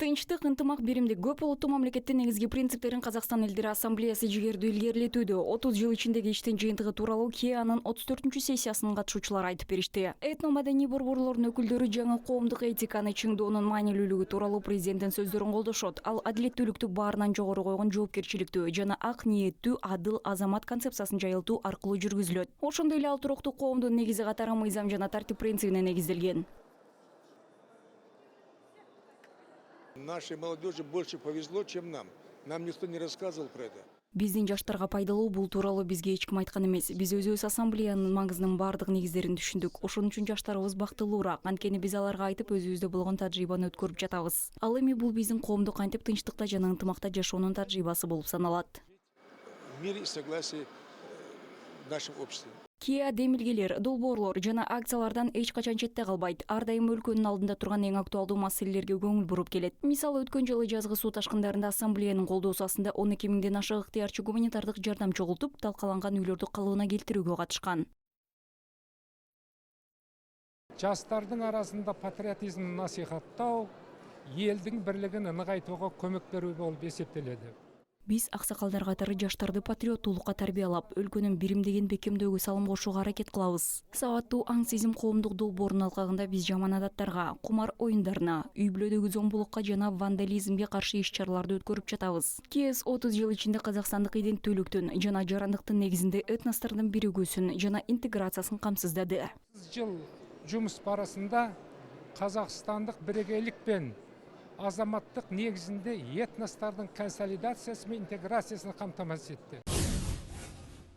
Тынчтык, ынтымак, биримдик көп улуттуу мамлекеттин негизги принциптерин Казакстан элдери ассамблеясы жигердүү илгерилетүүдө 30 жыл ичиндеги иштин жыйынтыгы тууралуу КИАнын 34 сессиясынын катышуучулары айтып беришти. Этно-маданий борборлордун өкүлдөрү жаңы коомдук этиканы чыңдоонун маанилүүлүгү тууралуу президенттин сөздөрүн колдошот. Ал адилеттүүлүктү баарынан жогору койгон жоопкерчиликтүү жана ак ниеттүү адыл азамат концепциясын жайылтуу аркылуу жүргүзүлөт. Ошондой эле ал туруктуу коомдун негизи катары мыйзам жана тартип принцибине негизделген. Нашей молодежи больше повезло, чем нам. Нам никто не рассказывал про это. Биздин жаштарга пайдалуу бул тууралуу бизге эч ким айткан эмес. Биз өзүбүз ассамблеянын маңызынын бардык негиздерин түшүндүк. Ошон үчүн жаштарыбыз бактылуураак. Анткени биз аларга айтып өзүбүздө болгон тажрыйбаны өткөрүп жатабыз. Ал эми бул биздин коомду кантип тынчтыкта жана ынтымакта жашоонун тажрыйбасы болуп саналат. Мир и согласие в нашем обществе. КИА демилгелер, долбоорлор жана акциялардан эч качан четте калбайт. Ар дайым өлкөнүн алдында турган эң актуалдуу маселелерге көңүл буруп келет. Мисалы, өткөн жылы жазгы суу ташкындарында ассамблеянын колдоосу астында 12 миңден ашык ыктыярчы гуманитардык жардам чогултуп, талкаланган үйлөрдү калыбына келтирүүгө катышкан. Жастардын арасында патриотизмди насихаттоо, элдин бирлигин ыныгайтууга көмөк берүү болуп эсептелет. Биз аксакалдар катары жаштарды патриоттуулукка тарбиялап, өлкөнүн биримдигин бекемдөөгө салым кошууга аракет кылабыз. Сабаттуу аң сезим коомдук долбоорунун алкагында биз жаман адаттарга, кумар оюндарына, үй бүлөдөгү зомбулукка жана вандализмге каршы иш-чараларды өткөрүп жатабыз. КС 30 жыл ичинде казакстандык иденттүүлүктүн жана жарандыктын негизинде этностордун биригүүсүн жана интеграциясын камсыздады. Жыл жумуш барысында казакстандык бирегейлик пен азаматтык негизинде этностордун консолидациясы мен интеграциясын камтамасыз этти.